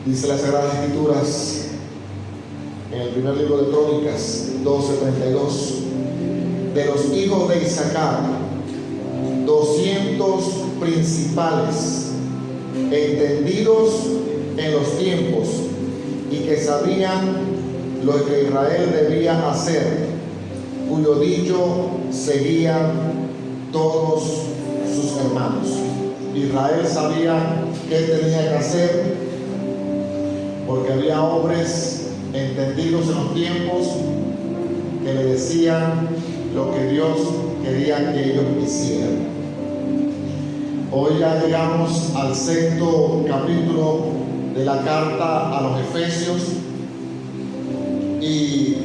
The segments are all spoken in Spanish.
Dice las Sagradas Escrituras en el primer libro de Crónicas 12:32: de los hijos de Isaacar, 200 principales, entendidos en los tiempos, y que sabían lo que Israel debía hacer, cuyo dicho seguían todos sus hermanos. Israel sabía qué tenía que hacer, porque había hombres entendidos en los tiempos que le decían lo que Dios quería que ellos hicieran. Hoy ya llegamos al 6º capítulo de la carta a los Efesios, y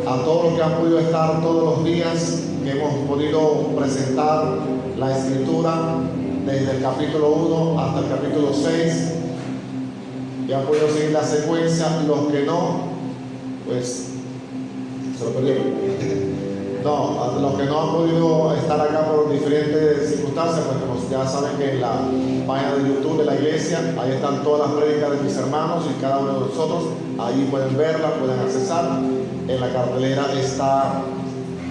a todos los que han podido estar todos los días que hemos podido presentar la escritura desde el capítulo 1 hasta el capítulo 6, y han podido seguir la secuencia. Los que no, pues se lo perdieron. No, los que no han podido estar acá por diferentes circunstancias, pues ya saben que en la página de YouTube de la iglesia, ahí están todas las prédicas de mis hermanos y cada uno de nosotros. Ahí pueden verla, pueden accesar. En la cartelera está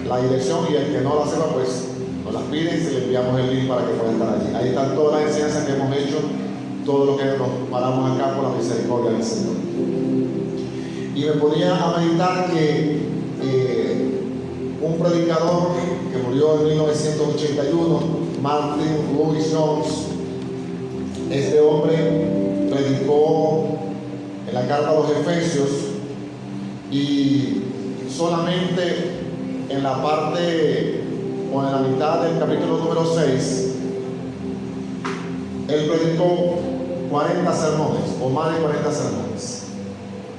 la dirección, y el que no la sepa, pues nos las pide y se le enviamos el link para que pueda estar allí. Ahí están todas las enseñanzas que hemos hecho, todo lo que nos paramos acá por la misericordia del Señor. Y me ponía a meditar que un predicador que murió en 1981, Martin Lloyd-Jones, este hombre predicó en la carta a los Efesios, y solamente en la parte o en la mitad del capítulo número 6, él predicó 40 sermones o más de 40 sermones.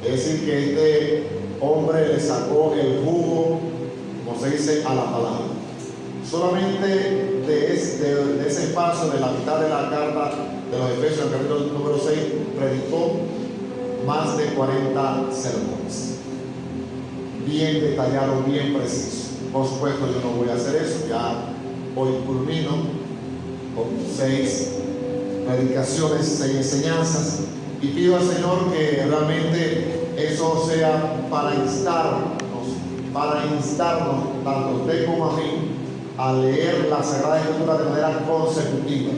Es decir, que este hombre le sacó el jugo, como se dice, a la palabra. Solamente de ese espacio de la mitad de la carta de los Efesios, el capítulo número 6, predicó más de 40 sermones, bien detallado, bien preciso. Por supuesto, yo no voy a hacer eso, ya hoy culmino con 6 predicaciones, 6 enseñanzas, y pido al Señor que realmente eso sea para instarnos, tanto a usted como a mí, a leer la Sagrada Escritura de manera consecutiva.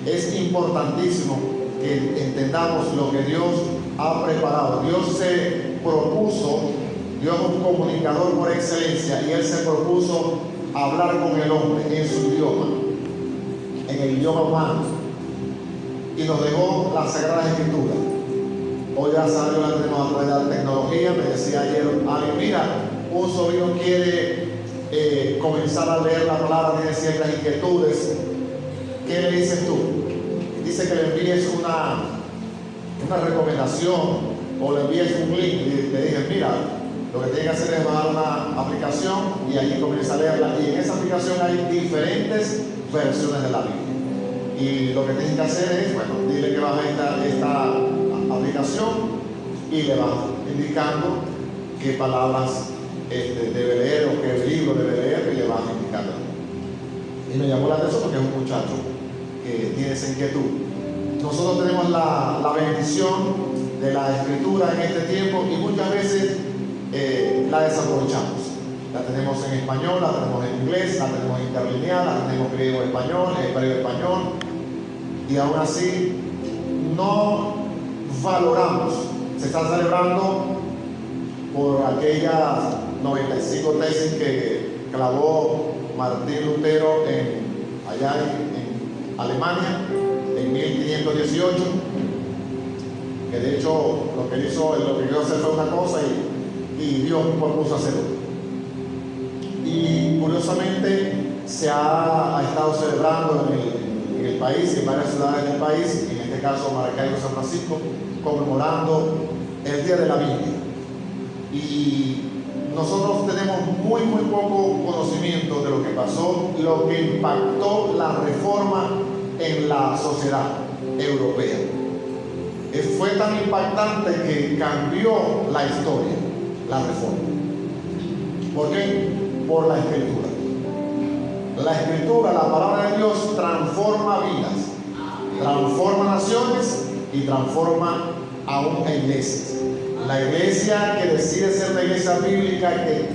Es importantísimo que entendamos lo que Dios ha preparado. Dios se propuso, Dios es un comunicador por excelencia, y Él se propuso hablar con el hombre en su idioma, en el idioma humano, y nos dejó la Sagrada Escritura. Hoy ya sabemos, la tenemos a través de la tecnología. Me decía ayer alguien: mira, un sobrino quiere comenzar a leer la palabra, tiene ciertas inquietudes. ¿Qué le dices tú? Dice que le envíes una recomendación o le envíes un link, y le dije: mira, lo que tiene que hacer es bajar una aplicación y allí comienza a leerla, y en esa aplicación hay diferentes versiones de la Biblia, y lo que tienes que hacer es, bueno, dile que baje esta aplicación, y le vas indicando qué palabras debe leer o qué libro debe leer, y le vas indicando. Y me llamó la atención porque es un muchacho que tiene esa inquietud. Nosotros tenemos la bendición de la escritura en este tiempo, y muchas veces la desaprovechamos. La tenemos en español, la tenemos en inglés, la tenemos en interlineal, la tenemos en griego español, en hebreo español, y aún así no valoramos. Se está celebrando por aquellas 95 tesis que clavó Martín Lutero allá en Alemania en 1518, que de hecho lo que quiso hacer fue una cosa, y Dios propuso hacer otra. Y curiosamente se ha estado celebrando en el país, en varias ciudades del país, en este caso Maracaibo, San Francisco, conmemorando el Día de la Biblia. Y nosotros tenemos muy poco conocimiento de lo que pasó, lo que impactó la reforma en la sociedad europea. Fue tan impactante que cambió la historia, la reforma. ¿Por qué? Por la Escritura. La Escritura, la palabra de Dios, transforma vidas, transforma naciones y transforma aún a iglesias. La iglesia que decide ser una iglesia bíblica, que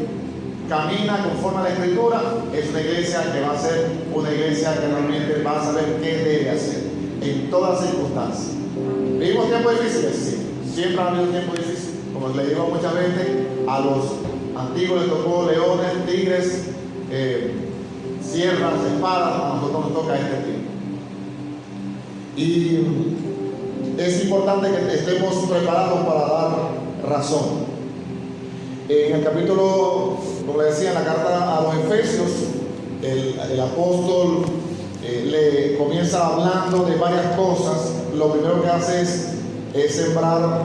camina conforme a la Escritura, es una iglesia que va a ser una iglesia que realmente va a saber qué debe hacer en todas circunstancias. ¿Vivimos tiempos difíciles? Sí. Siempre ha habido tiempos difíciles. Como le digo muchas veces, a los antiguos les tocó leones, tigres, sierras, espadas. A nosotros nos toca este tiempo. Y es importante que estemos preparados para dar razón. En el capítulo, como le decía, en la carta a los Efesios, el apóstol le comienza hablando de varias cosas. Lo primero que hace es sembrar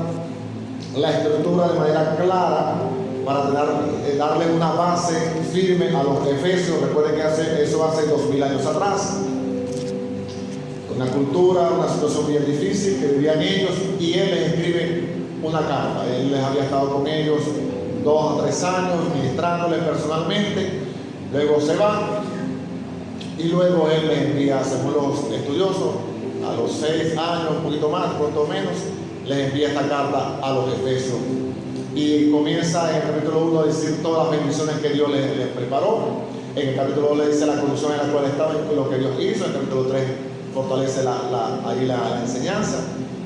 la escritura de manera clara para darle una base firme a los Efesios. Recuerden que eso hace 2000 años atrás. Una cultura, una situación bien difícil que vivían ellos, y él les escribe una carta. Él les había estado con ellos 2 a 3 años ministrándoles personalmente. Luego se va y luego él les envía, según los estudiosos, a los 6 años, un poquito más, pronto menos, les envía esta carta a los Efesios. Y comienza en el capítulo 1 a decir todas las bendiciones que Dios les preparó. En el capítulo 2 le dice la condición en la cual estaban y lo que Dios hizo. En el capítulo 3 fortalece ahí la enseñanza.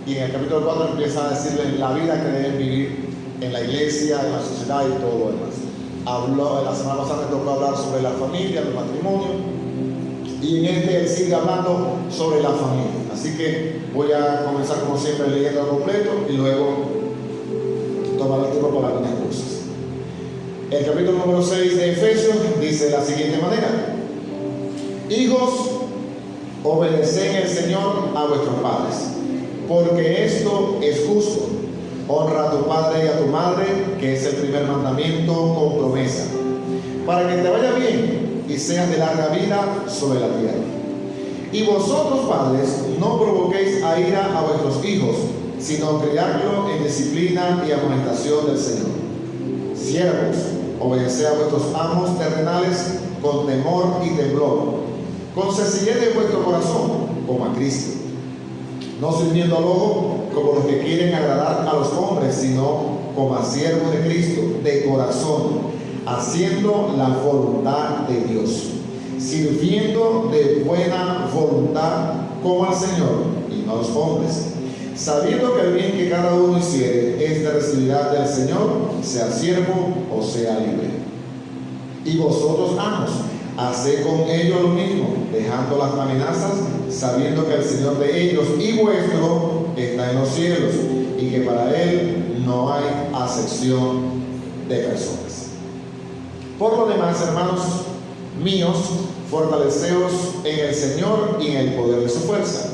Y en el capítulo 4 empieza a decirles la vida que deben vivir en la iglesia, en la sociedad y todo lo demás. La semana pasada me tocó hablar sobre la familia, el matrimonio. Y en él sigue hablando sobre la familia. Así que voy a comenzar como siempre leyendo al completo y luego tomar el tiempo para algunas cosas. El capítulo número 6 de Efesios dice de la siguiente manera: hijos, obedeced en el Señor a vuestros padres, porque esto es justo. Honra a tu padre y a tu madre, que es el primer mandamiento con promesa, para que te vaya bien y seas de larga vida sobre la tierra. Y vosotros, padres, no provoquéis a ira a vuestros hijos, sino criadlo en disciplina y amonestación del Señor. Siervos, obedeced a vuestros amos terrenales con temor y temblor, con sencillez de vuestro corazón, como a Cristo, no sirviendo al ojo como los que quieren agradar a los hombres, sino como a siervos de Cristo, de corazón, haciendo la voluntad de Dios, sirviendo de buena voluntad como al Señor y no a los hombres, sabiendo que el bien que cada uno hiciere es de recibirá del Señor, sea siervo o sea libre. Y vosotros, amos, haced con ellos lo mismo, dejando las amenazas, sabiendo que el Señor de ellos y vuestro está en los cielos, y que para Él no hay acepción de personas. Por lo demás, hermanos míos, fortaleceos en el Señor y en el poder de su fuerza,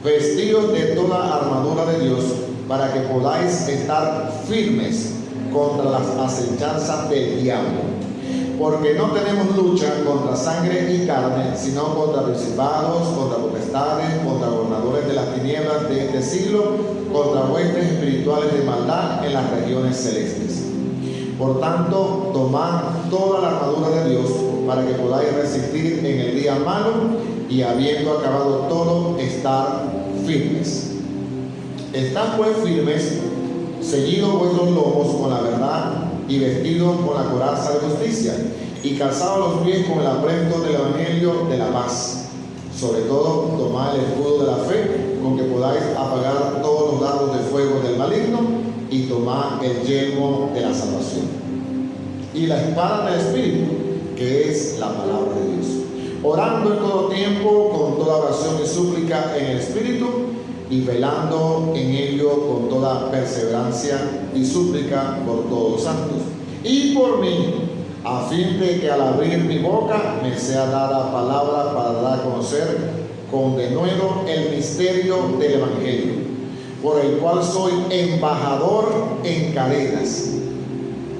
vestidos de toda armadura de Dios, para que podáis estar firmes contra las acechanzas del diablo. Porque no tenemos lucha contra sangre y carne, sino contra principados, contra potestades, contra gobernadores de las tinieblas de este siglo, contra huestes espirituales de maldad en las regiones celestes. Por tanto, tomad toda la armadura de Dios, para que podáis resistir en el día malo, y habiendo acabado todo, estar firmes. Estad pues firmes, ceñidos vuestros lomos con la verdad, y vestidos con la coraza de justicia, y calzados los pies con el apresto del evangelio de la paz. Sobre todo, tomad el escudo de la fe, con que podáis apagar todos los dardos de fuego del maligno, y tomad el yelmo de la salvación, y la espada del Espíritu, que es la palabra de Dios, orando en todo tiempo con toda oración y súplica en el Espíritu, y velando en ello con toda perseverancia y súplica por todos los santos, y por mí, a fin de que al abrir mi boca me sea dada palabra para dar a conocer con denuedo el misterio del Evangelio, por el cual soy embajador en cadenas,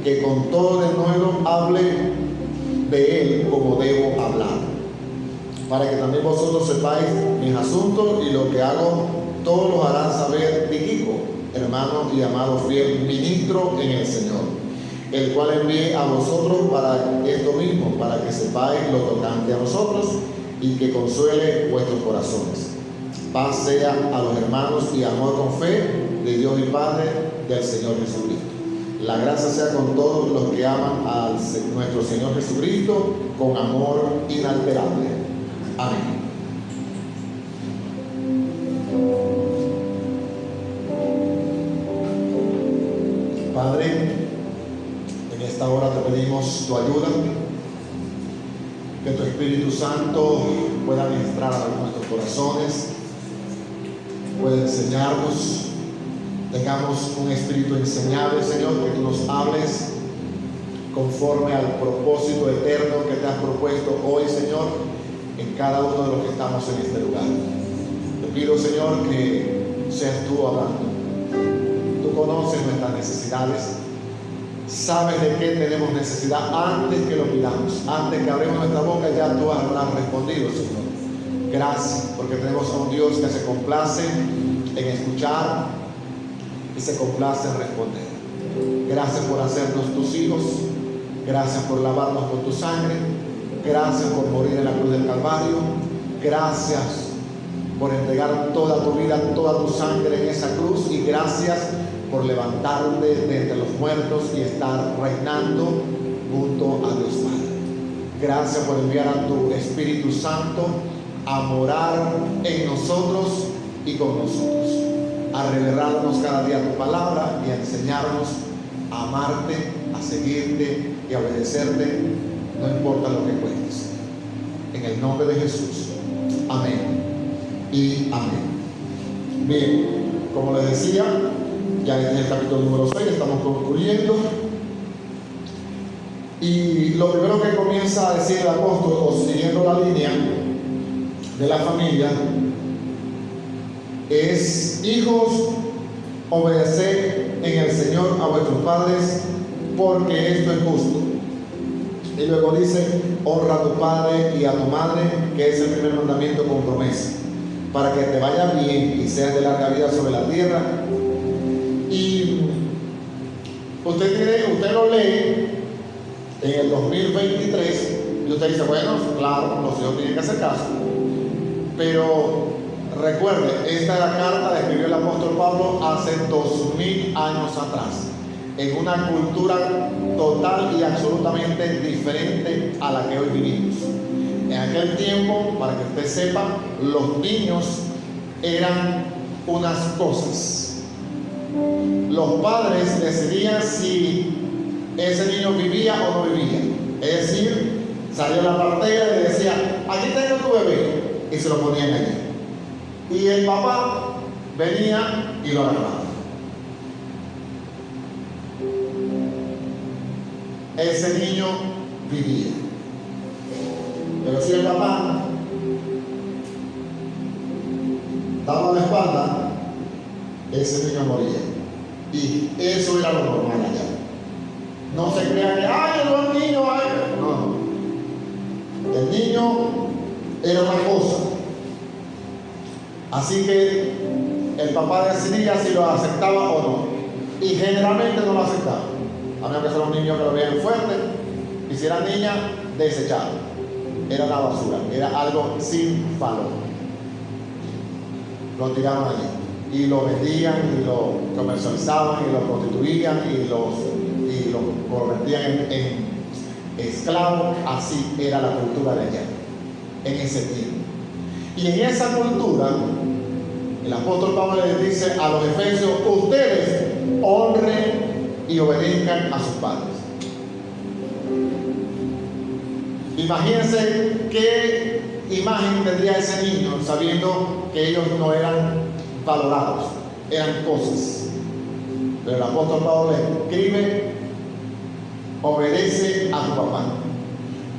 que con todo denuedo hable de él como debo hablar, para que también vosotros sepáis mis asuntos, y lo que hago todos los harán saber Tíquico, hermano y amado fiel ministro en el Señor, el cual envié a vosotros para esto mismo, para que sepáis lo tocante a nosotros, y que consuele vuestros corazones. Paz sea a los hermanos y amor con fe, de Dios y Padre del Señor Jesucristo. La gracia sea con todos los que aman a nuestro Señor Jesucristo con amor inalterable. Amén. Padre, en esta hora te pedimos tu ayuda, que tu Espíritu Santo pueda ministrar a nuestros corazones, pueda enseñarnos, tengamos un espíritu enseñable, Señor, que tú nos hables conforme al propósito eterno que te has propuesto hoy, Señor, en cada uno de los que estamos en este lugar. Te pido, Señor, que seas tú hablando. Tú conoces nuestras necesidades, sabes de qué tenemos necesidad antes que lo pidamos, antes que abramos nuestra boca, ya tú habrás respondido, Señor. Gracias, porque tenemos a un Dios que se complace en escuchar y se complace en responder. Gracias por hacernos tus hijos, gracias por lavarnos con tu sangre, gracias por morir en la cruz del Calvario, gracias por entregar toda tu vida, toda tu sangre en esa cruz, y gracias por levantarte de entre los muertos y estar reinando junto a Dios Padre. Gracias por enviar a tu Espíritu Santo a morar en nosotros y con nosotros, a revelarnos cada día tu palabra y a enseñarnos a amarte, a seguirte y a obedecerte, no importa lo que cueste. En el nombre de Jesús, amén y amén. Bien, como les decía, ya en el capítulo número 6 estamos concluyendo, y lo primero que comienza a decir el apóstol, o siguiendo la línea de la familia, es: hijos, obedeced en el Señor a vuestros padres, porque esto es justo. Y luego dice: honra a tu padre y a tu madre, que es el primer mandamiento con promesa, para que te vaya bien y seas de larga vida sobre la tierra. Y usted lo lee en el 2023 y usted dice: bueno, claro, los hijos tienen que hacer caso. Pero recuerde, esta es la carta que escribió el apóstol Pablo hace 2000 años atrás, en una cultura total y absolutamente diferente a la que hoy vivimos. En aquel tiempo, para que usted sepa, los niños eran unas cosas. Los padres decidían si ese niño vivía o no vivía. Es decir, salió la partera y le decía: aquí tengo tu bebé, y se lo ponían allí. Y el papá venía y lo agarraba. Ese niño vivía. Pero si el papá daba la espalda, ese niño moría. Y eso era lo normal allá. No se crea que ¡ay, el niño! ¡Ay! No. El niño era una cosa. Así que el papá decidía si lo aceptaba o no. Y generalmente no lo aceptaba. A menos que fuera un niño que lo veían fuerte. Y si era niña, desechado. Era la basura. Era algo sin valor. Lo tiraban allí. Y lo vendían, y lo comercializaban, y lo prostituían, y lo convertían en esclavos. Así era la cultura de allá, en ese tiempo. Y en esa cultura, el apóstol Pablo le dice a los efesios: ustedes honren y obedezcan a sus padres. Imagínense qué imagen tendría ese niño sabiendo que ellos no eran valorados, eran cosas. Pero el apóstol Pablo le escribe: obedece a tu papá,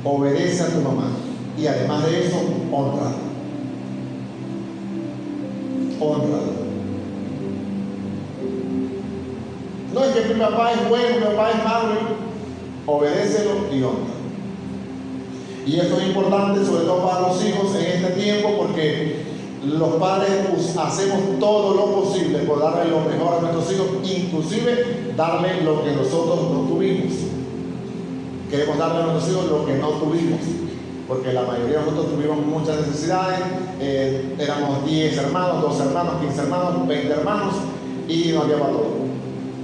obedece a tu mamá, y además de eso, honra. Honralo. No es que mi papá es bueno, mi papá es malo. Obedécelo y honra. Y esto es importante, sobre todo para los hijos en este tiempo, porque los padres hacemos todo lo posible por darle lo mejor a nuestros hijos, inclusive darle lo que nosotros no tuvimos. Queremos darle a nuestros hijos lo que no tuvimos, porque la mayoría de nosotros tuvimos muchas necesidades. Éramos 10 hermanos, 12 hermanos, 15 hermanos, 20 hermanos, y no había para todo.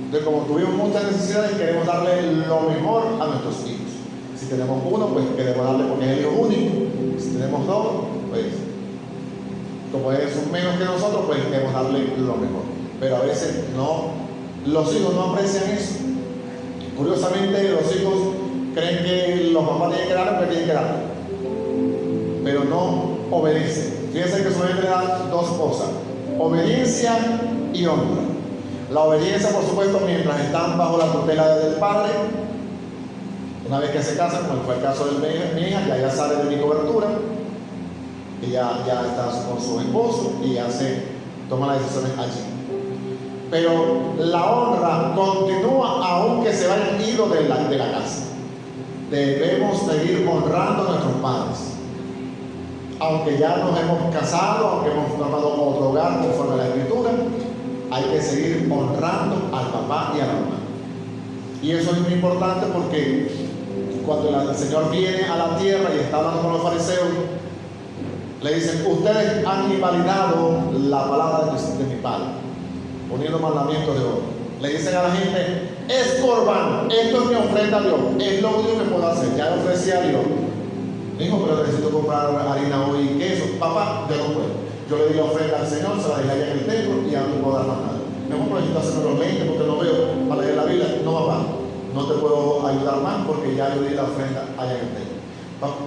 Entonces, como tuvimos muchas necesidades, queremos darle lo mejor a nuestros hijos. Si tenemos uno, pues queremos darle porque es el hijo único. Si tenemos dos, pues como ellos son menos que nosotros, pues queremos darle lo mejor. Pero a veces no, los hijos no aprecian eso. Curiosamente, los hijos creen que los papás tienen que darle porque tienen que darle, pero no obedecen. Fíjense que solamente le dan dos cosas: obediencia y honra. La obediencia, por supuesto, mientras están bajo la tutela del padre. Una vez que se casan, como fue el caso de mi hija, ya sale de mi cobertura, ella ya está con su esposo y ya se toma las decisiones allí. Pero la honra continúa aunque se vayan ido de la casa. Debemos seguir honrando a nuestros padres. Aunque ya nos hemos casado, aunque hemos formado otro hogar conforme a la Escritura, hay que seguir honrando al papá y a la mamá. Y eso es muy importante porque cuando el Señor viene a la tierra y está hablando con los fariseos, le dicen: ustedes han invalidado la palabra de mi padre, poniendo mandamientos de oro. Le dicen a la gente: es corbán, esto es mi ofrenda a Dios, es lo único que puedo hacer. Ya le ofrecí a Dios. Dijo: pero necesito comprar harina hoy y queso. Papá, yo no puedo. Yo le di la ofrenda al Señor, se la dejé allá en el templo y ya no puedo dar más nada. Mejor necesito hacerme los lentes porque no veo para leer la Biblia. No, papá, no te puedo ayudar más porque ya yo di la ofrenda allá en el templo.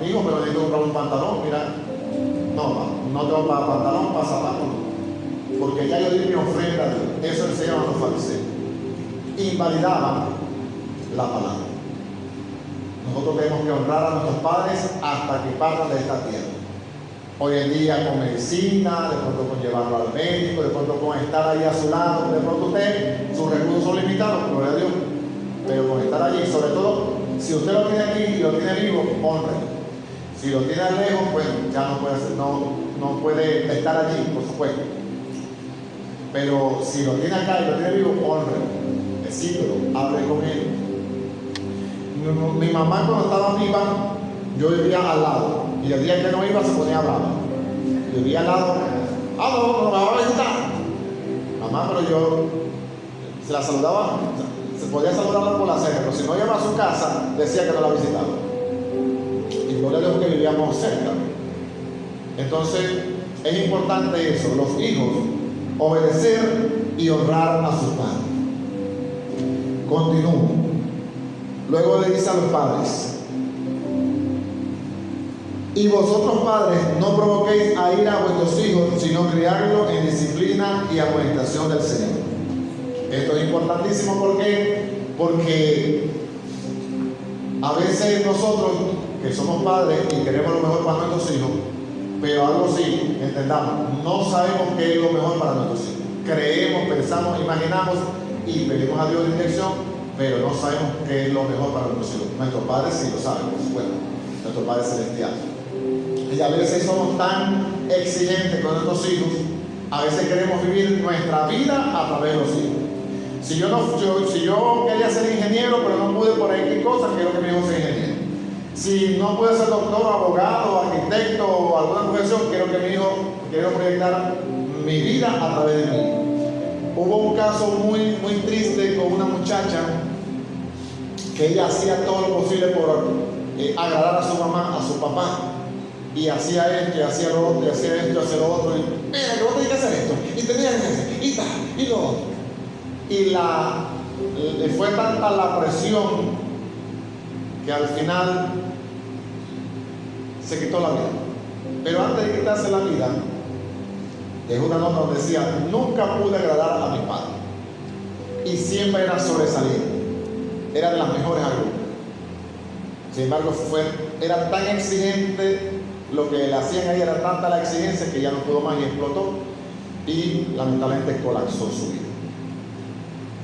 Dijo: pero necesito comprar un pantalón. Mira, no, papá, no tengo para pantalón, para zapatos, porque ya yo di mi ofrenda a Dios. Eso enseñaban los fariseos. Invalidaban la palabra. Nosotros tenemos que honrar a nuestros padres hasta que partan de esta tierra. Hoy en día con medicina, de pronto con llevarlo al médico, de pronto con estar ahí a su lado, de pronto usted, sus recursos son limitados, gloria a Dios, pero con estar allí, sobre todo, si usted lo tiene aquí y lo tiene vivo, honre. Si lo tiene lejos, pues ya no puede estar allí, por supuesto. Pero si lo tiene acá y lo tiene vivo, honre, decídelo, hable con él. Mi mamá, cuando estaba viva, yo vivía al lado, y el día que no iba se ponía a hablar. Vivía al lado: no me va a visitar. Mamá, pero yo se la saludaba, se podía saludarla por la cena, pero si no iba a su casa, decía que no la visitaba. Y gloria a Dios que vivíamos cerca. Entonces, es importante eso, los hijos, obedecer y honrar a sus padres. Continúo. Luego le dice a los padres: y vosotros, padres, no provoquéis a ira a vuestros hijos, sino criarlos en disciplina y amonestación del Señor. Esto es importantísimo porque a veces nosotros, que somos padres y queremos lo mejor para nuestros hijos, pero algo sí, entendamos, no sabemos qué es lo mejor para nuestros hijos. Creemos, pensamos, imaginamos y pedimos a Dios dirección, pero no sabemos qué es lo mejor para nuestros hijos. Nuestros padres sí lo saben, por supuesto, nuestros padres celestiales. Y a veces somos tan exigentes con nuestros hijos, a veces queremos vivir nuestra vida a través de los hijos. Si yo quería ser ingeniero, pero no pude por X cosas, quiero que mi hijo sea ingeniero. Si no pude ser doctor, abogado, arquitecto o alguna profesión, quiero proyectar mi vida a través de mí. Hubo un caso muy, muy triste con una muchacha que ella hacía todo lo posible por agradar a su mamá, a su papá, y hacía esto, y hacía lo otro, y hacía esto, y hacía lo otro, y mira, que vos tenés que hacer esto, y tenías que hacer, y tal, y lo otro. Y fue tanta la presión que al final se quitó la vida. Pero antes de quitarse la vida, dejó una nota donde decía: nunca pude agradar a mi padre, y siempre era sobresaliente, era de las mejores alumnas. Sin embargo, era tan exigente, lo que le hacían a ella era tanta la exigencia que ya no pudo más y explotó, y lamentablemente colapsó su vida.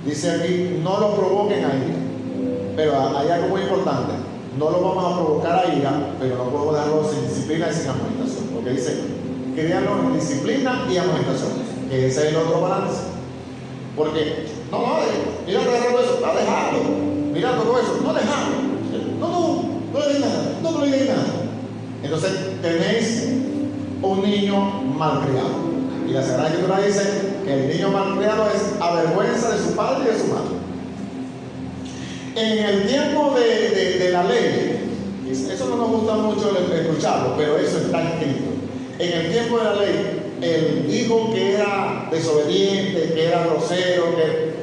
Dice aquí: no lo provoquen a ira. Pero hay algo muy importante: no lo vamos a provocar a ira, pero no podemos dejarlo sin disciplina y sin amonestación, porque dice: criarlo en disciplina y amonestación, que ese es el otro balance. Porque mira todo eso, está dejando, mira todo eso, no dejando, no le digas nada, no le digas nada. Entonces tenéis un niño malcriado, y la Sagrada Escritura dice El niño malcriado es avergüenza de su padre y de su madre. En el tiempo de la ley, eso no nos gusta mucho escucharlo, pero eso está escrito. En el tiempo de la ley, el hijo que era desobediente, que era grosero, que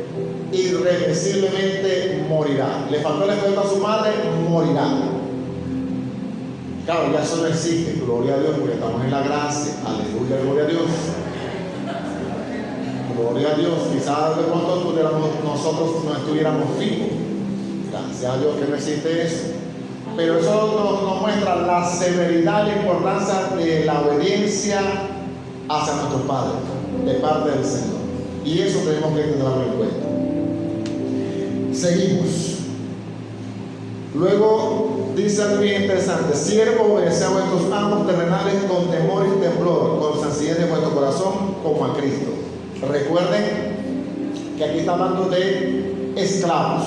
irreversiblemente morirá. Le faltó el respeto a su madre, morirá. Claro, ya eso no existe, gloria a Dios, porque estamos en la gracia. Aleluya, gloria a Dios. Gloria a Dios. Quizás de pronto nosotros no estuviéramos vivos. Gracias a Dios que no existe eso. Pero eso nos muestra la severidad y la importancia de la obediencia hacia nuestros padres, de parte del Señor. Y eso tenemos que tenerlo en cuenta. Seguimos. Luego dice algo bien interesante: siervo, obedeced a vuestros amos terrenales con temor y temblor, con sencillez de vuestro corazón, como a Cristo. Recuerden que aquí está hablando de esclavos.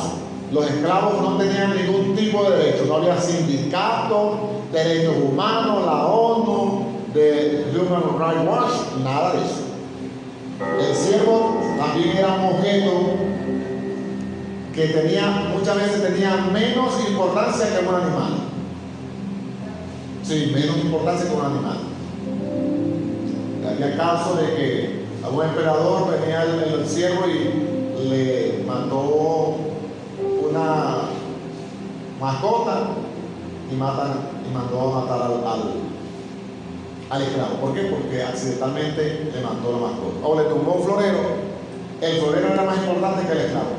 Los esclavos no tenían ningún tipo de derecho, no había sindicato, derechos humanos, la ONU, de Human Rights Watch, nada de eso. El siervo también era un objeto que muchas veces tenía menos importancia que un animal. Sí, menos importancia que un animal. Había caso de que a un emperador venía el siervo y le mandó una mascota y mandó a matar al esclavo. ¿Por qué? Porque accidentalmente le mató la mascota. O le tumbó un florero. El florero era más importante que el esclavo.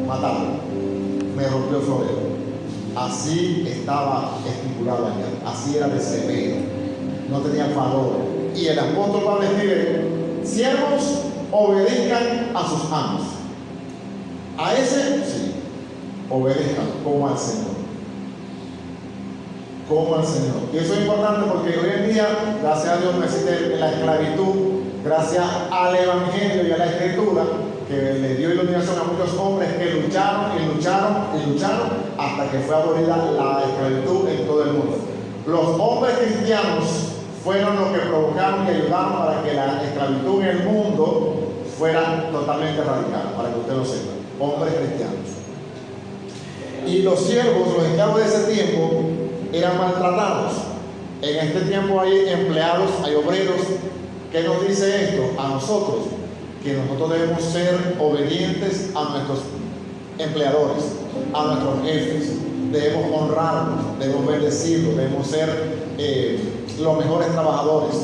Matarlo. Me rompió el florero. Así estaba estipulado allá. Así era de severo. No tenía valor. Y el apóstol Pablo escribe: siervos, obedezcan a sus amos. A ese, sí, obedezcan como al Señor. Como al Señor. Y eso es importante porque hoy en día, gracias a Dios, no existe la esclavitud, gracias al Evangelio y a la Escritura, que le dio iluminación a muchos hombres que lucharon y lucharon y lucharon hasta que fue abolida la esclavitud en todo el mundo. Los hombres cristianos fueron los que provocaron y ayudaron para que la esclavitud en el mundo fuera totalmente erradicada, para que usted lo sepa. Hombres cristianos. Y los siervos, los esclavos de ese tiempo, eran maltratados. En este tiempo hay empleados, hay obreros. ¿Qué nos dice esto? A nosotros, que nosotros debemos ser obedientes a nuestros empleadores, a nuestros jefes. Debemos honrarlos, debemos bendecirlos, debemos ser los mejores trabajadores.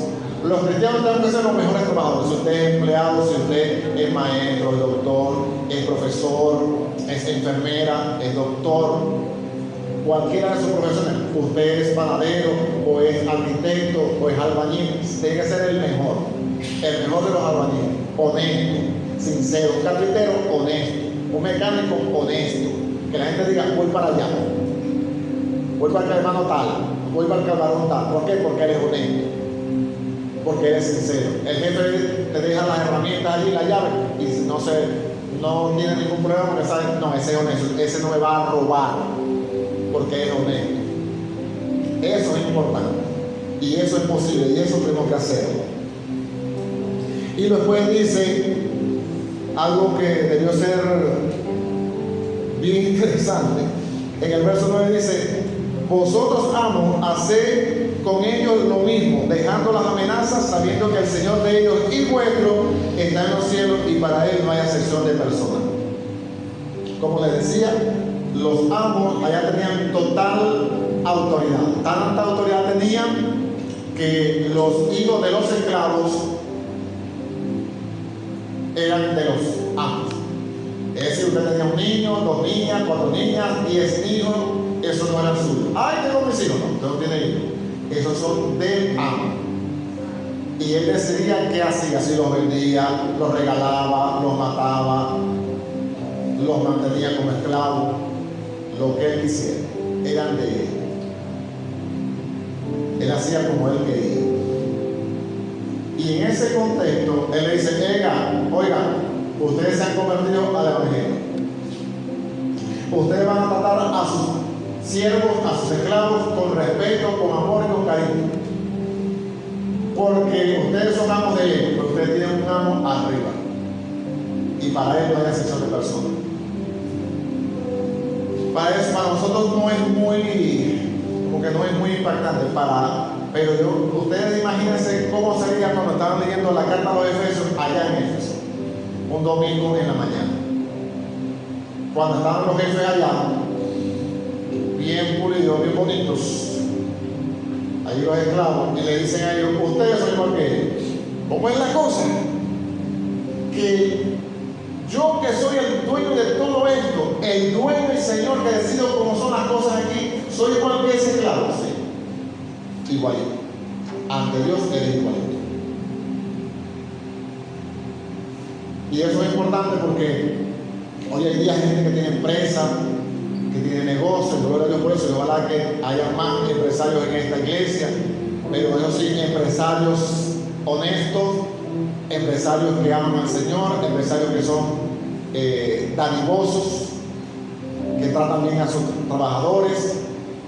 Los cristianos deben ser los mejores trabajadores. Si usted es empleado, si usted es maestro, es doctor, es profesor, es enfermera, es doctor, cualquiera de sus profesiones, usted es panadero, o es arquitecto, o es albañil, tiene que ser el mejor de los albañiles, honesto, sincero, un carpintero honesto, un mecánico honesto, que la gente diga: voy para allá, voy para el hermano tal, voy para el camarón tal. ¿Por qué? Porque eres honesto, porque eres sincero. El jefe te deja las herramientas allí, la llave, y no tiene ningún problema porque sabe: no, ese es honesto, ese no me va a robar, porque es honesto. Eso es importante, y eso es posible, y eso tenemos que hacerlo. Y después dice algo que debió ser bien interesante. En el verso 9 dice: vosotros, amos, haced con ellos lo mismo, dejando las amenazas, sabiendo que el Señor de ellos y vuestro está en los cielos, y para Él no hay acepción de personas. Como les decía, los amos allá tenían total autoridad. Tanta autoridad tenían que los hijos de los esclavos eran de los amos. Es decir, usted tenía un niño, 2 niñas, 4 niñas, 10 hijos, esos no eran suyos. ¡Ay, tengo mis hijos! No, usted no tiene hijos. Esos son del amo. Y él decidía qué hacía: si los vendía, los regalaba, los mataba, los mantenía como esclavos, lo que él quisiera, eran de él. Él hacía como él quería. Y en ese contexto, él le dice: oiga, ustedes se han convertido al Evangelio. Ustedes van a tratar a sus siervos, a sus esclavos, con respeto, con amor y con cariño. Porque ustedes son amos de ellos, pero ustedes tienen un amo arriba. Y para él no hay excepción de personas. Para nosotros no es muy, como que no es muy impactante, pero ustedes imagínense cómo sería cuando estaban leyendo la carta a los Efesios allá en Éfeso, un domingo en la mañana. Cuando estaban los jefes allá, bien pulidos, bien bonitos, allí los esclavos, y le dicen a ellos, ustedes son igual que ellos. ¿Cómo es la cosa? Que yo, que soy el dueño de todo esto, el dueño y Señor que decido cómo son las cosas aquí, soy igual que ese esclavo, sí. Igualito. Ante Dios eres igualito. Y eso es importante porque hoy en día hay gente que tiene empresa, que tiene negocios, gloria a Dios por eso, y ojalá que haya más empresarios en esta iglesia, pero eso sí, empresarios honestos, empresarios que aman al Señor, empresarios que son dadivosos, que tratan bien a sus trabajadores,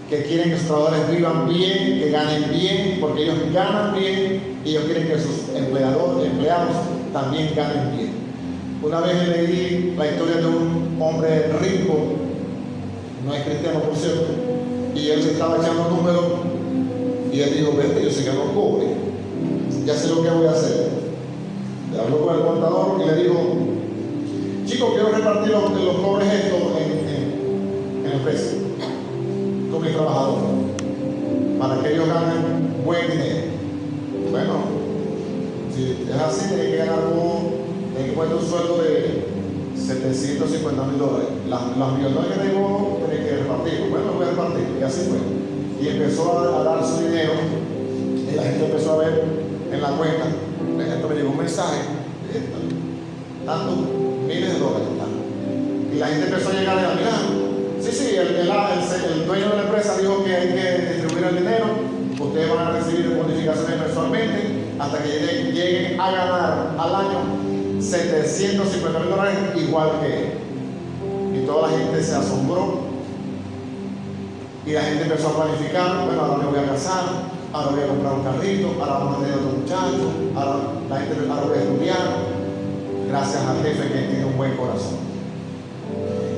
que quieren que sus trabajadores vivan bien, que ganen bien, porque ellos ganan bien y ellos quieren que sus empleados también ganen bien. Una vez leí la historia de un hombre rico, no es cristiano por cierto, y él se estaba echando números y él dijo, vete, yo sé que no cobre, ya sé lo que voy a hacer. Le habló con el contador y le dijo, chicos, quiero repartir los cobres estos en la empresa con mis trabajadores para que ellos ganen buen dinero. Bueno, si es así, tiene que ganar tiene que poner un sueldo de $750,000. Las millones que tengo, tiene que repartir. Bueno, voy a repartir, y así fue. Y empezó a dar su dinero, y la gente empezó a ver en la cuenta. La gente me llegó un mensaje, tantos miles de dólares. Y la gente empezó a llegar y a mirar. Sí, el dueño de la empresa dijo que hay que distribuir el dinero. Ustedes van a recibir bonificaciones mensualmente hasta que lleguen a ganar al año $750,000 igual que él. Y toda la gente se asombró. Y la gente empezó a planificar. Bueno, ahora me voy a casar, ahora voy a comprar un carrito, ahora vamos a tener otro muchacho, ahora voy a estudiar. Gracias al jefe que tiene un buen corazón.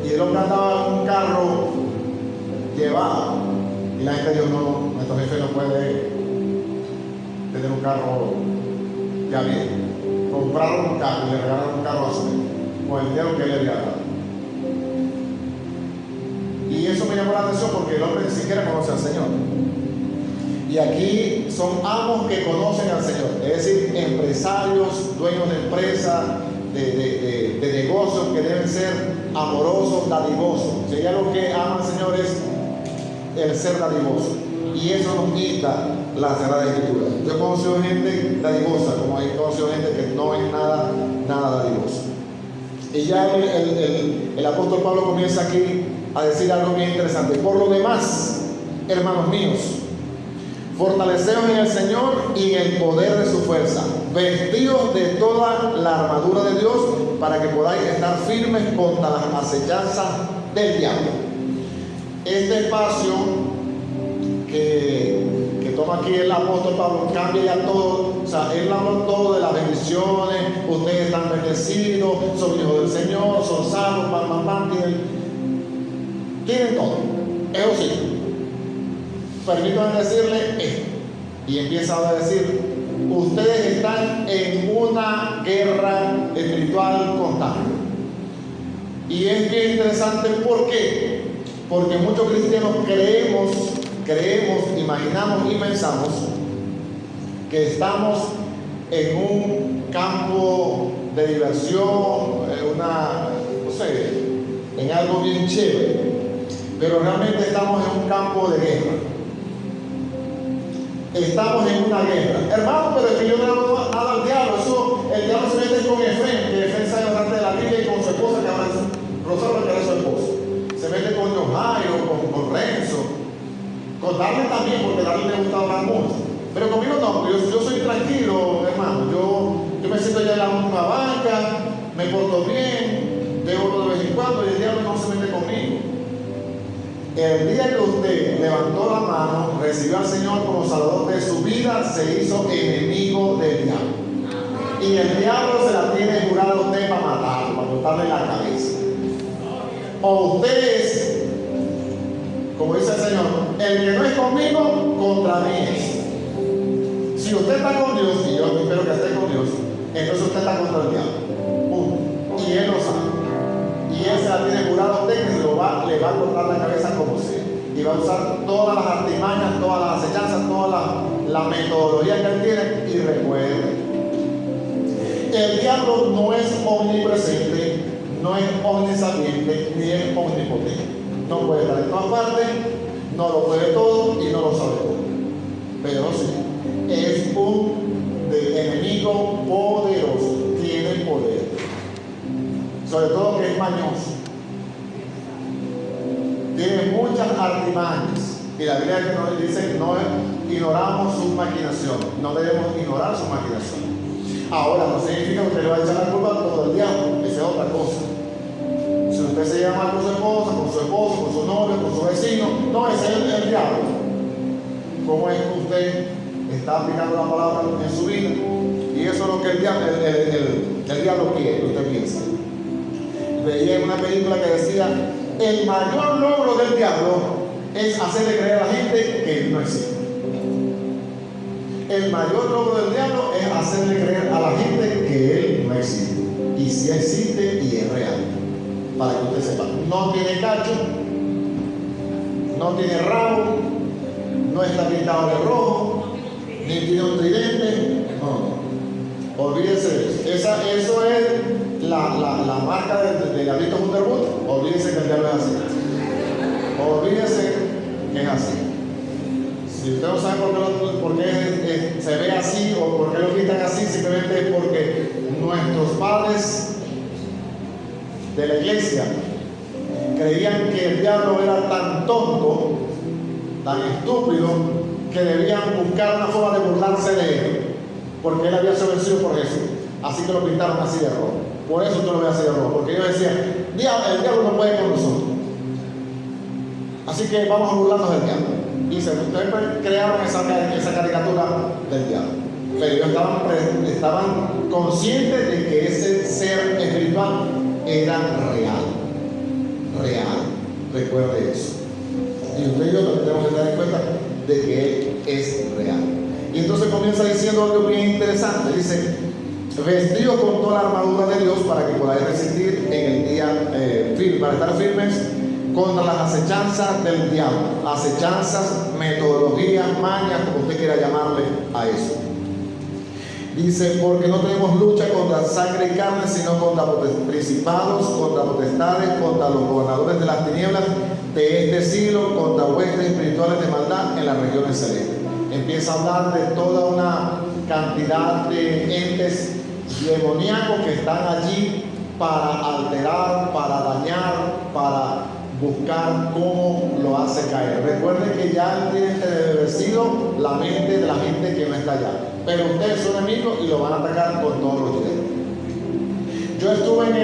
Y el hombre andaba en un carro llevado. Y la gente dijo, no, nuestro jefe no puede tener un carro ya bien. Compraron un carro y le regalaron un carro a su hijo, con el dinero que él le había dado. Y eso me llamó la atención porque el hombre ni siquiera conoce al Señor. Y aquí son amos que conocen al Señor, es decir, empresarios, dueños de empresas, de negocios que deben ser amorosos, dadivosos. Si hay algo que ama al Señor es el ser dadivoso. Y eso nos quita la Sagrada Escritura. Yo he conocido gente dadivosa, como he conocido gente que no es nada dadivosa. Y ya el apóstol Pablo comienza aquí a decir algo bien interesante. Por lo demás, hermanos míos, fortaleceos en el Señor y en el poder de su fuerza, vestidos de toda la armadura de Dios para que podáis estar firmes contra las acechanzas del diablo. Este espacio que toma aquí el apóstol Pablo cambia ya todo. O sea, él habla todo de las bendiciones. Ustedes están bendecidos, son hijos del Señor, son salvos, tienen todo. Eso sí, permítanme decirle esto. Y empieza a decir, ustedes están en una guerra espiritual constante. Y es bien interesante, ¿por qué? Porque muchos cristianos creemos, imaginamos y pensamos que estamos en un campo de diversión, en algo bien chévere, pero realmente estamos en un campo de guerra. Estamos en una guerra. Hermano, pero es que yo no le hago nada al diablo. El diablo se mete con Efraín, que Efraín sabe bastante de la Biblia, y con su esposa, que ahora es Rosario, que era su esposa. Se mete con Jairo, con Renzo, con Darle también, porque Darle le gusta hablar mucho. Pero conmigo no, yo soy tranquilo, hermano. Yo me siento ya en la última banca, me porto bien, debo de vez en cuando, y el diablo no se mete conmigo. El día que usted levantó la mano, recibió al Señor como Salvador de su vida, se hizo enemigo del diablo. Y el diablo se la tiene jurada a usted para matarlo, para cortarle la cabeza. O usted es, como dice el Señor, el que no es conmigo, contra mí es. Si usted está con Dios, y yo espero que esté con Dios, entonces usted está contra el diablo. Y él lo sabe. Y él se la tiene jurada a usted que le va a cortar la cabeza como sea. Y va a usar todas las artimañas, todas las acechanzas, toda la metodología que él tiene. Y recuerde, el diablo no es omnipresente, no es omnisapiente, ni es omnipotente. No puede estar en todas partes, no lo puede todo y no lo sabe todo. Pero sí, es un enemigo poderoso, tiene poder. Sobre todo que es mañoso. Tiene muchas artimañas. Y la Biblia nos dice: no ignoramos sus maquinaciones. No debemos ignorar sus maquinaciones. Ahora, no significa que usted le va a echar la culpa a todo el diablo. Esa es otra cosa. Si usted se llama con su esposa, con su esposo, con su novio, con su vecino, no, ese es el diablo. ¿Cómo es que usted está aplicando la palabra en su vida? Y eso es lo que el diablo quiere, que usted piensa. Veía en una película que decía: el mayor logro del diablo es hacerle creer a la gente que él no existe. El mayor logro del diablo es hacerle creer a la gente que él no existe. Y si existe y es real. Para que usted sepa, no tiene cacho, no tiene rabo, no está pintado de rojo, ni tiene un tridente. No. Olvídese de eso. Eso es la marca del diablito Wunderwood. Olvídese que el diablo es así. Olvídese que es así. Si usted no sabe por qué se ve así o por qué lo quitan así, simplemente es porque nuestros padres de la iglesia creían que el diablo era tan tonto, tan estúpido, que debían buscar una forma de burlarse de él, porque él había sido vencido por Jesús. Así que lo pintaron así de rojo. Por eso usted lo ve así de rojo, porque ellos decían: el diablo no puede con nosotros, así que vamos a burlarnos del diablo. Y ustedes crearon esa caricatura del diablo. Pero ellos estaban conscientes de que ese ser espiritual era real. Recuerde eso. Y usted y yo también tenemos que dar cuenta de que él es real. Y entonces comienza diciendo algo bien interesante. Dice: vestidos con toda la armadura de Dios para que podáis resistir en el día firme, para estar firmes contra las acechanzas del diablo. Acechanzas, metodologías, mañas, como usted quiera llamarle a eso. Dice: porque no tenemos lucha contra sangre y carne, sino contra principados, contra potestades, contra los gobernadores de las tinieblas de este siglo, contra huestes espirituales de maldad en las regiones celestes. Empieza a hablar de toda una cantidad de entes demoníacos que están allí para alterar, para dañar, para buscar cómo lo hace caer. Recuerden que ya tiene entenebrecido la mente de la gente que no está allá. Pero ustedes son enemigos y lo van a atacar con todos los dientes. Yo estuve en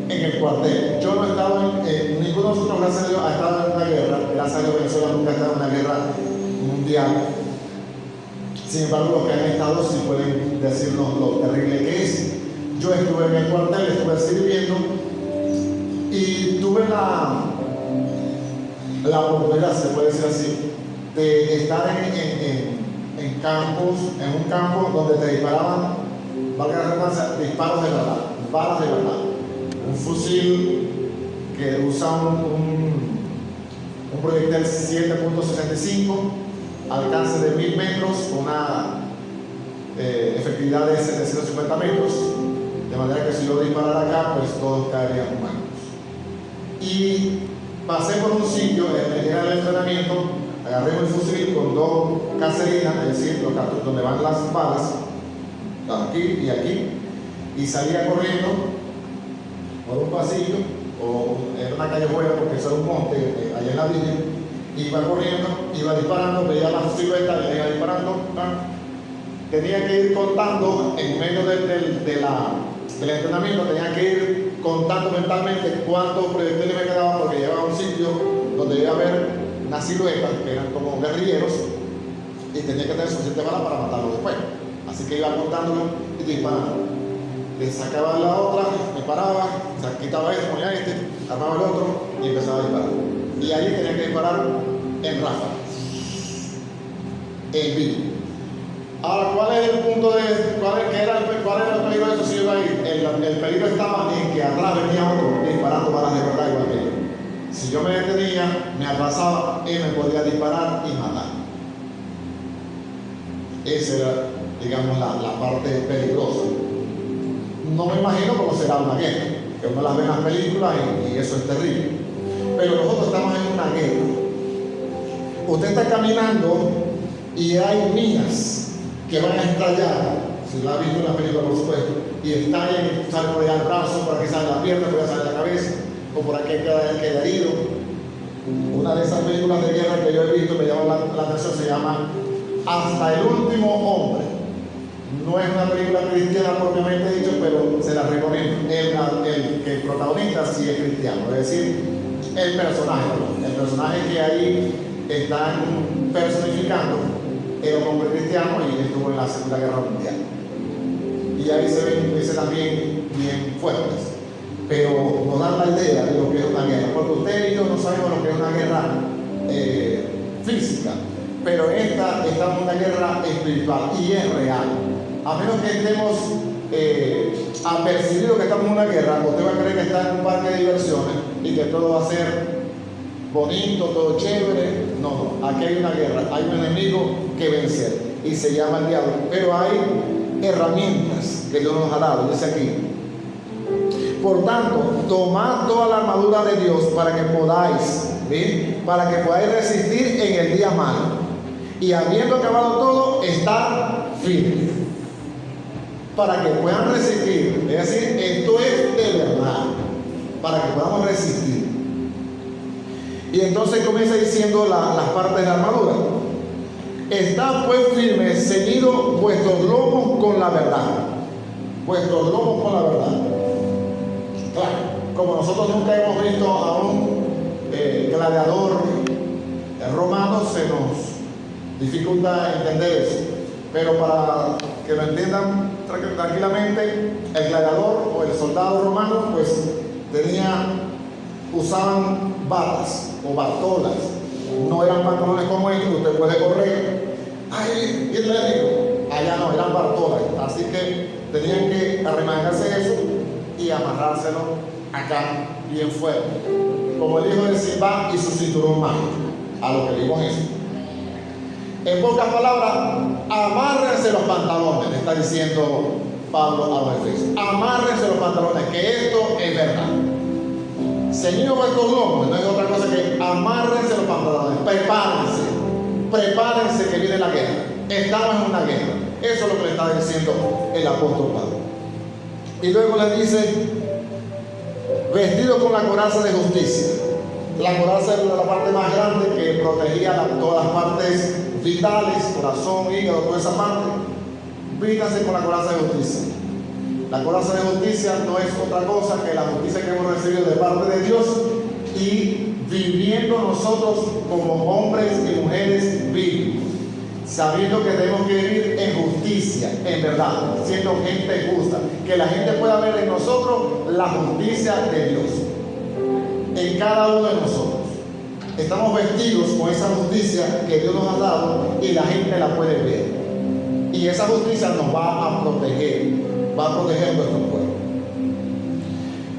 el cuartel. Yo no he estado ninguno de nosotros, gracias a Dios, ha estado en una guerra. Gracias a Dios, Venezuela nunca ha estado en una guerra mundial. Sin embargo, los que han estado sí pueden decirnos lo terrible que es. Yo estuve en el cuartel, estuve sirviendo y tuve la oportunidad, se puede decir así, de estar en campos, en un campo donde te disparaban, valga la redundancia, disparos de verdad, balas de verdad. Un fusil que usa un proyectil 7.65, alcance de 1000 metros, con una efectividad de 750 metros, de manera que si yo disparara acá, pues todos caerían humanos. Y pasé por un sitio, era el entrenamiento, agarré el fusil con 2 caserinas, es decir, los cartuchos donde van las balas, aquí y aquí, y salía corriendo por un pasillo, o era una callejuela, porque eso era un monte allá en la villa. Iba corriendo, iba disparando, veía la silueta, le iba disparando. Tenía que ir contando en medio del entrenamiento, tenía que ir contando mentalmente cuántos proyectiles me quedaban, porque llegaba a un sitio donde iba a haber una silueta que eran como guerrilleros y tenía que tener suficiente bala para matarlo después. Así que iba cortándolo y disparando. Le sacaba la otra, me paraba, quitaba este, ponía este, armaba el otro y empezaba a disparar. Y ahí tenía que disparar en ráfaga, en vivo. Ahora, ¿cuál es el punto de cuál era el peligro de eso? Si iba a ir, el peligro estaba en que atrás venía otro disparando balas de verdad igual que yo. Si yo me detenía, me atrasaba, él me podía disparar y matar. Esa era, digamos, la parte peligrosa. No me imagino cómo será una guerra, que uno las ve en las películas y eso es terrible. Pero nosotros estamos en una guerra. Usted está caminando y hay minas que van a estallar, si lo ha visto en la película por supuesto, y estallan y sale por allá el brazo, por aquí sale la pierna, por allá sale la cabeza, o por aquí queda herido. Una de esas películas de guerra que yo he visto, me llama la atención, se llama Hasta el último hombre. No es una película cristiana propiamente dicho, pero se la recomiendo. El protagonista sí es cristiano, es decir, el personaje que ahí están personificando era un hombre cristiano y estuvo en la Segunda Guerra Mundial. Y ahí se ven escenas bien fuertes, pero nos dan la idea de lo que es una guerra, porque usted y yo no sabemos lo que es una guerra física, pero esta estamos en una guerra espiritual y es real. A menos que estemos apercibidos que estamos en una guerra, usted va a creer que está en un parque de diversiones y que todo va a ser bonito, todo chévere. No, aquí hay una guerra, hay un enemigo que vencer y se llama el diablo. Pero hay herramientas que Dios nos ha dado, dice aquí. Por tanto, tomad toda la armadura de Dios para que podáis, ¿bien? Para que podáis resistir en el día malo. Y habiendo acabado todo, estar firmes. Para que puedan resistir. Es decir, esto es de verdad. Para que podamos resistir. Y entonces comienza diciendo las partes de la armadura. Estad pues firmes, ceñidos vuestros lomos con la verdad. Vuestros lomos con la verdad. Claro, como nosotros nunca hemos visto a un gladiador romano, se nos dificulta entender eso. Pero para que lo entiendan tranquilamente, el gladiador o el soldado romano pues usaban batas o bartolas, no eran pantalones como estos que usted puede correr, ¡ay, qué le allá no, eran bartolas, así que tenían que arremangarse eso y amarrárselo acá bien fuerte, como el hijo de Simba y su cinturón mágico, a lo que le digo eso. En pocas palabras, amárrense los pantalones, le está diciendo Pablo a los Efesios. Amárrense los pantalones, que esto es verdad. Ceñidos vuestros lomos, no es otra cosa que amárrense los pantalones, prepárense que viene la guerra. Estamos en una guerra. Eso es lo que le está diciendo el apóstol Pablo. Y luego le dice, vestidos con la coraza de justicia. La coraza era la parte más grande que protegía todas las partes vitales, corazón, hígado, toda esa parte. Vístanse con la coraza de justicia. La coraza de justicia no es otra cosa que la justicia que hemos recibido de parte de Dios y viviendo nosotros como hombres y mujeres bíblicos, sabiendo que tenemos que vivir en justicia, en verdad, siendo gente justa, que la gente pueda ver en nosotros la justicia de Dios, en cada uno de nosotros. Estamos vestidos con esa justicia que Dios nos ha dado y la gente la puede ver. Y esa justicia nos va a proteger nuestro pueblo.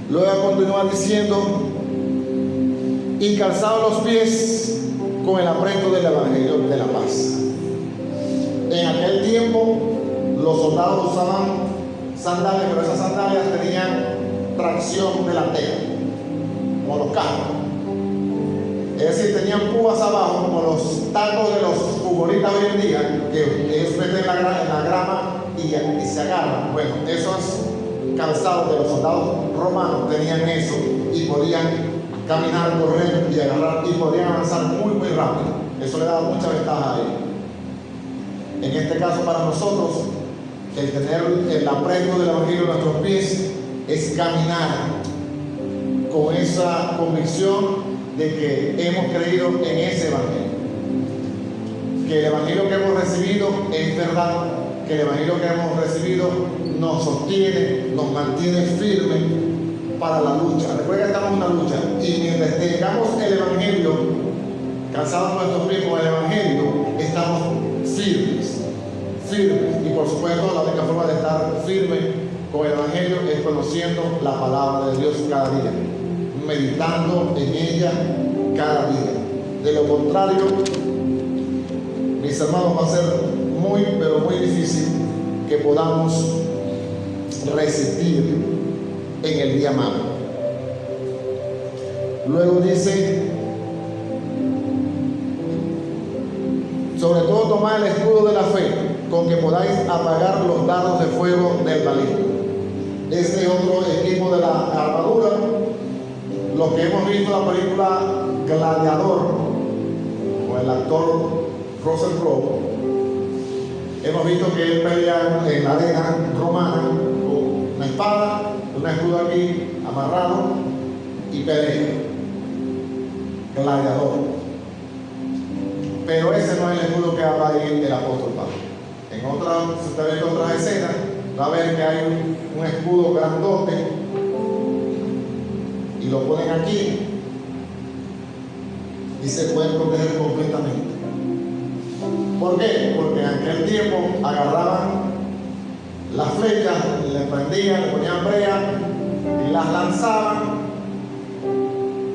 Luego continúa diciendo, y calzados los pies con el apresto del Evangelio de la paz. En aquel tiempo los soldados usaban sandalias, pero esas sandalias tenían tracción delantera, como los carros. Es decir, tenían púas abajo, como los tacos de los futbolistas hoy en día, que ellos meten en la grama y se agarran. Bueno, esos calzados de los soldados romanos tenían eso y podían caminar, correr y agarrar y podían avanzar muy rápido. Eso le daba mucha ventaja a ellos. En este caso, para nosotros, el tener el apresto del Evangelio en nuestros pies es caminar con esa convicción de que hemos creído en ese evangelio. Que el evangelio que hemos recibido es verdad, que el evangelio que hemos recibido nos sostiene, nos mantiene firmes para la lucha. Recuerda que estamos en una lucha y mientras tengamos el evangelio, calzados nuestros pies con el evangelio, estamos firmes. Y por supuesto la única forma de estar firme con el evangelio es conociendo la palabra de Dios cada día, meditando en ella cada día. De lo contrario, mis hermanos, va a ser muy, pero muy difícil que podamos resistir en el día malo. Luego dice, sobre todo tomad el escudo de la fe, con que podáis apagar los dardos de fuego del maligno. Este otro equipo de la armadura, lo que hemos visto en la película Gladiador, con el actor Russell Crowe, hemos visto que él pelea en la arena romana con una espada, un escudo aquí amarrado y pelea. Gladiador. Pero ese no es el escudo que habla ahí el apóstol Pablo. En otras, si usted ve otras escenas, va a ver que hay un escudo grandote y lo ponen aquí y se pueden proteger completamente. ¿Por qué? Porque en aquel tiempo agarraban las flechas, le prendían, le ponían brea y las lanzaban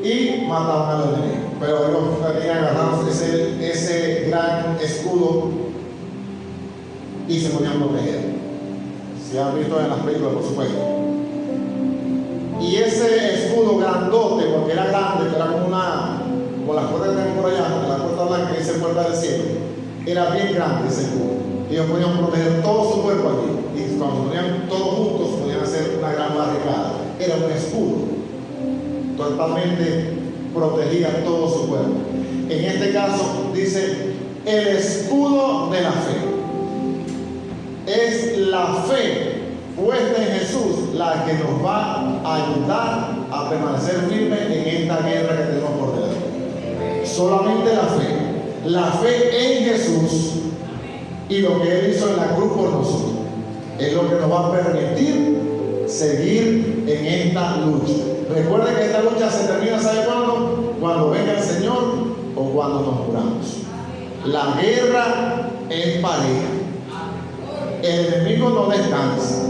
y mataban a los enemigos. Pero ellos tenían agarrados ese gran escudo y se ponían a proteger. Se han visto en las películas, por supuesto. Y ese escudo grandote, porque era grande, que era como las puertas que tenemos por allá, la puerta blanca que dice puerta del cielo, era bien grande ese escudo. Ellos podían proteger todo su cuerpo aquí. Y cuando se ponían todos juntos, podían hacer una gran barricada. Era un escudo. Totalmente protegía todo su cuerpo. En este caso dice el escudo de la fe. Es la fe puesta en Jesús la que nos va a ayudar a permanecer firmes en esta guerra que tenemos por delante. Solamente la fe en Jesús y lo que Él hizo en la cruz por nosotros es lo que nos va a permitir seguir en esta lucha. Recuerden que esta lucha se termina, ¿sabe cuándo? Cuando venga el Señor o cuando nos muramos. La guerra es pareja. El enemigo no descansa.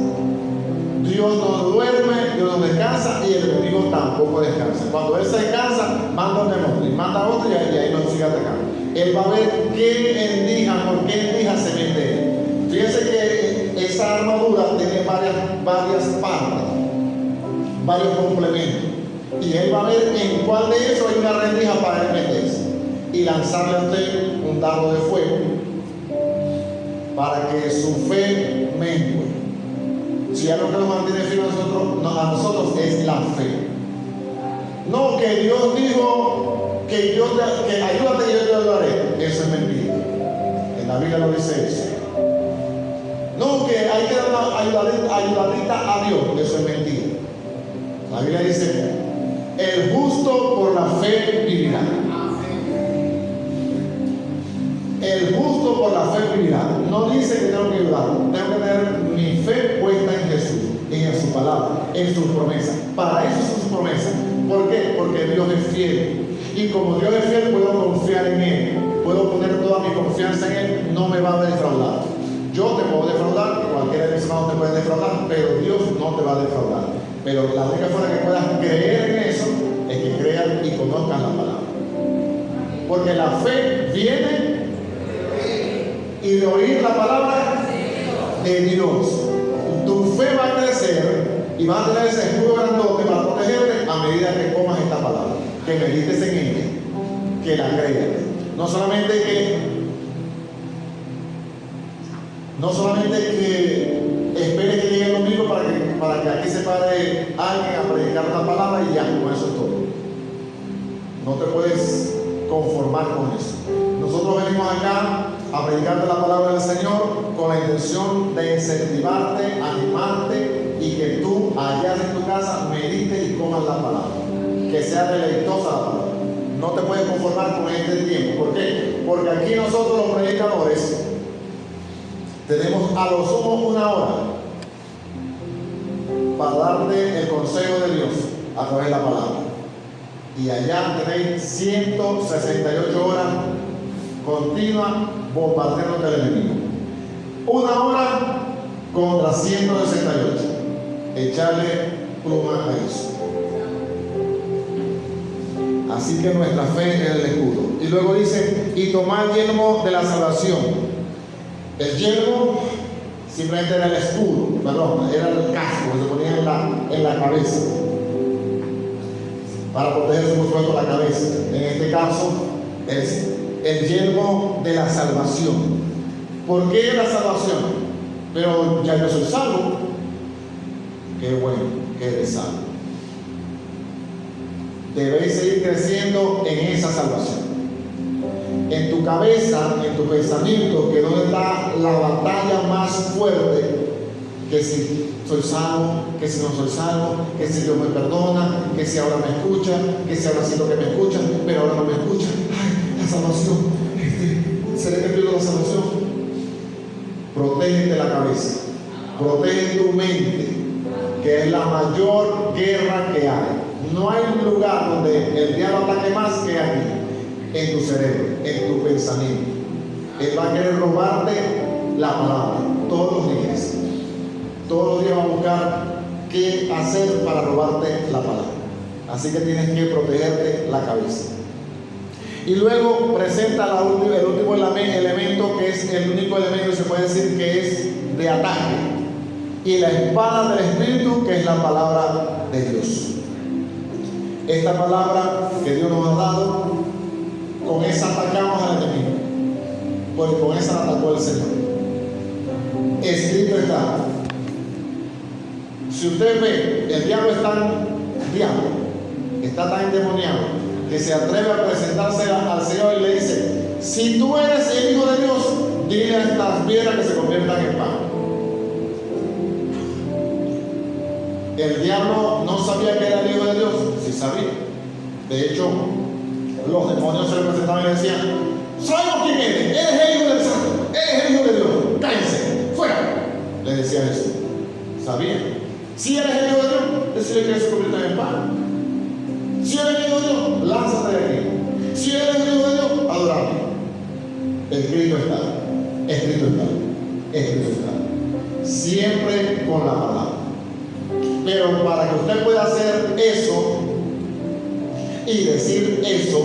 Dios no duerme, Dios no descansa y el enemigo tampoco descansa. Cuando Él se descansa, manda un demonio y manda a otro y ahí nos sigue atacando. Él va a ver qué endija, por qué endija se mete. Fíjense que esa armadura tiene varias partes, varios complementos. Y Él va a ver en cuál de esos hay una rendija para Él meterse y lanzarle a usted un dardo de fuego para que su fe mengue. Si algo que nos mantiene firmes a nosotros es la fe. No que Dios dijo que ayúdate y yo te ayudaré. Eso es mentira. En la Biblia no dice eso. No que hay que dar una ayudadita a Dios. Eso es mentira. La Biblia dice: el justo por la fe vivirá. El justo por la fe vivirá. No dice que tengo que ayudar. Tengo que tener mi fe puesta en Jesús, en su palabra, en sus promesas. Para eso son sus promesas. ¿Por qué? Porque Dios es fiel. Y como Dios es fiel, puedo confiar en Él. Puedo poner toda mi confianza en Él. No me va a defraudar. Yo te puedo defraudar, cualquiera de mis hermanos te puede defraudar, pero Dios no te va a defraudar. Pero la única forma que puedas creer en eso es que creas y conozcas la palabra. Porque la fe viene y de oír la palabra de Dios. Tu fe va a crecer y vas a tener ese escudo grandote para protegerte a medida que comas esta palabra, que medites en ella, que la creas. No solamente que esperes que llegue el domingo para que aquí se pare alguien a predicar una palabra y ya, con eso es todo. No te puedes conformar con eso. Nosotros venimos acá a predicarte la palabra del Señor con la intención de incentivarte, animarte y que tú allá en tu casa medites y comas la palabra, que sea deleitosa la palabra. No te puedes conformar con este tiempo. ¿Por qué? Porque aquí nosotros los predicadores tenemos a lo sumo 1 hora para darte el consejo de Dios a través de la palabra. Y allá tenéis 168 horas continuas bombardeando el enemigo. 1 hora contra 168. Echarle pluma a eso. Así que nuestra fe es el escudo. Y luego dice, y tomar el yelmo de la salvación. El yelmo simplemente era el escudo, perdón, era el casco que se ponía en la cabeza para protegerse, por supuesto, la cabeza. En este caso es el yelmo de la salvación. ¿Por qué la salvación? Pero ya yo soy salvo. Qué bueno que eres salvo. Debéis seguir creciendo en esa salvación. En tu cabeza, en tu pensamiento, que donde está la batalla más fuerte, que si soy salvo, que si no soy salvo, que si Dios me perdona, que si ahora me escucha, que si ahora siento que me escuchan, pero ahora no me escuchan. Ay, la salvación, seré que pierdo la salvación. Protégete la cabeza, protege tu mente, que es la mayor guerra que hay. No hay un lugar donde el diablo ataque más que aquí, en tu cerebro, en tu pensamiento. Él va a querer robarte la palabra todos los días. Todos los días va a buscar qué hacer para robarte la palabra. Así que tienes que protegerte la cabeza. Y luego presenta el último elemento, que es el único elemento que se puede decir que es de ataque. Y la espada del Espíritu, que es la palabra de Dios. Esta palabra que Dios nos ha dado, con esa atacamos al enemigo, porque con esa atacó el Señor. Escrito está. Si usted ve, el diablo está tan endemoniado, que se atreve a presentarse al Señor y le dice, si tú eres el Hijo de Dios, dile a estas piedras que se conviertan en pan. El diablo no sabía que era el Hijo de Dios, sí sabía. De hecho, los demonios se le presentaban y le decían, sabemos quién eres el Hijo del Santo, eres el Hijo de Dios, cállense, fuera. Le decía eso, sabía. Si eres el Hijo de Dios, decirle que se convierta en pan. Si eres el Hijo de Dios, lánzate de aquí. Si eres el Hijo de Dios, adorame. Escrito está, escrito está, escrito está. Siempre con la palabra. Pero para que usted pueda hacer eso y decir eso,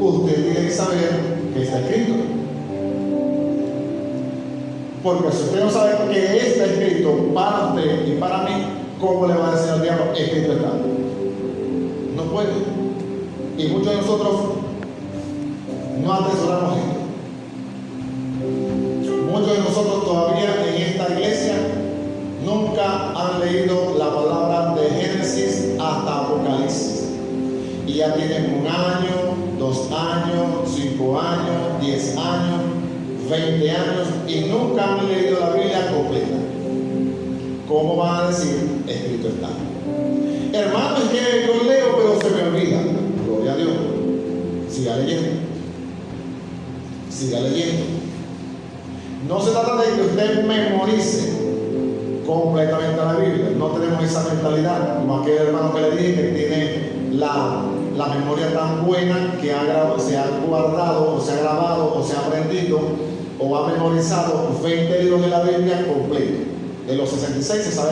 usted tiene que saber que está escrito. Porque si usted no sabe que está escrito para usted y para mí, ¿cómo le va a decir al diablo? Escrito está. No puede. Y muchos de nosotros no atesoramos esto. Muchos de nosotros todavía en esta iglesia nunca han leído la palabra de Génesis hasta Apocalipsis. Y ya tienen 1 año, 2 años, 5 años, 10 años, 20 años y nunca han leído la Biblia completa. ¿Cómo van a decir? Escrito está. Hermano, es que yo leo pero se me olvida. Gloria a Dios. Siga leyendo. Siga leyendo. No se trata de que usted memorice completamente la Biblia. No tenemos esa mentalidad como aquel hermano que le dije que tiene la memoria tan buena que se ha guardado o se ha grabado o se ha aprendido o ha memorizado 20 libros de la Biblia completo. De los 66 se sabe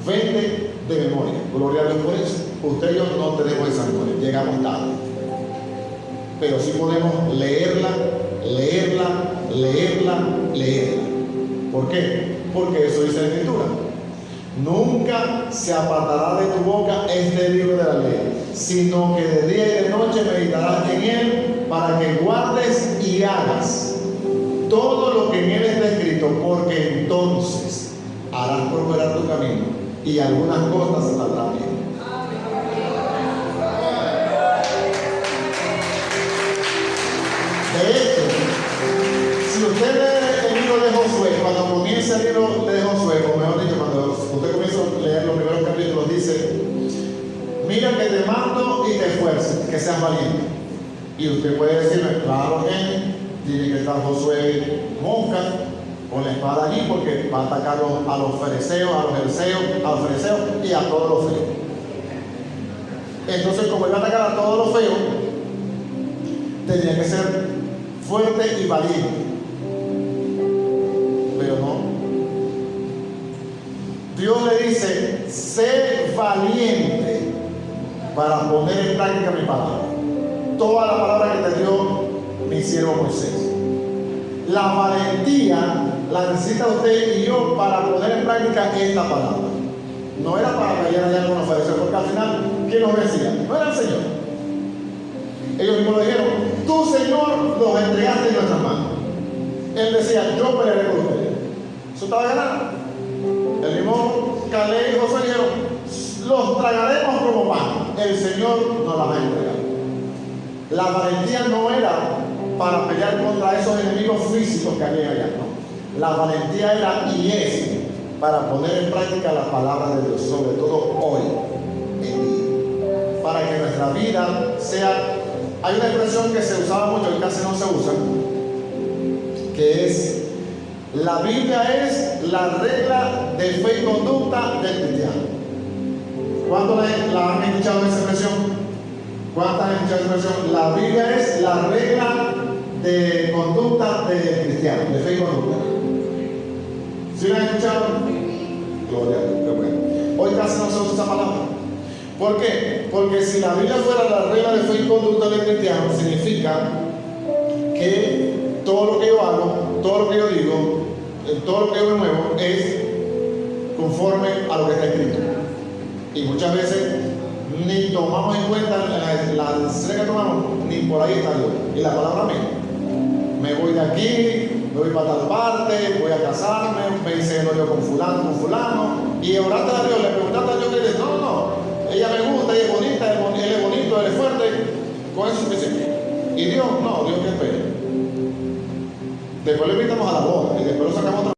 20 de memoria. Gloria a Dios por eso. Usted y yo no tenemos esa memoria, llegamos tarde. Pero sí podemos leerla. ¿Por qué? Porque eso dice la Escritura. Nunca se apartará de tu boca este libro de la ley, sino que de día y de noche meditarás en él, para que guardes y hagas todo lo que en él está escrito, porque entonces harás prosperar tu camino y algunas cosas se saldrán bien. De hecho, si usted lee el libro de Josué, cuando comienza el libro de Josué, o mejor dicho, cuando usted comienza a leer los primeros capítulos, dice: mira que te mando y te esfuerces, que seas valiente. Y usted puede decirme, claro que tiene que estar Josué Monca con la espada allí porque va a atacar a los fereceos, a los herceos, a los fereceos y a todos los feos. Entonces, como él va a atacar a todos los feos, tendría que ser fuerte y valiente. Pero no. Dios le dice, sé valiente para poner en práctica mi palabra. Toda la palabra que te dio mi siervo Moisés. La valentía la necesita usted y yo para poner en práctica esta palabra. No era para pelear allá con los fariseos, porque al final, ¿quién nos decía? No era el Señor. Ellos mismos le dijeron, tú, Señor, los entregaste en nuestras manos. Él decía, yo pelearé con ustedes. Eso estaba ganando. El mismo Caleb y Josué dijeron, los tragaremos como pan. El Señor nos las va a entregar. La valentía no era para pelear contra esos enemigos físicos que había allá, ¿no? La valentía era y es para poner en práctica la palabra de Dios, sobre todo hoy en día. Para que nuestra vida sea... Hay una expresión que se usaba mucho y casi no se usa, que es: la Biblia es la regla de fe y conducta del cristiano. ¿Cuántos la han escuchado esa expresión? ¿Cuántas han escuchado esa expresión? La Biblia es la regla de conducta del cristiano, de fe y conducta. ¿Sí la han escuchado? Gloria a Dios, qué bueno. Hoy casi no se usa esa palabra. ¿Por qué? Porque si la Biblia fuera la regla de fe y conducta del cristiano, significa que todo lo que yo hago, todo lo que yo digo, todo lo que yo me muevo es conforme a lo que está escrito. Y muchas veces ni tomamos en cuenta la decisión que tomamos, ni por ahí está Dios. Y la palabra mía. Me voy de aquí, me voy para tal parte, voy a casarme, me hice novio con fulano, y oraste a Dios, le preguntaste a Dios que dice, no. Ella me gusta, ella es bonita, él es bonito, él es fuerte, con eso es suficiente. Y Dios, no, Dios que espera. Después le invitamos a la boda y después lo sacamos otra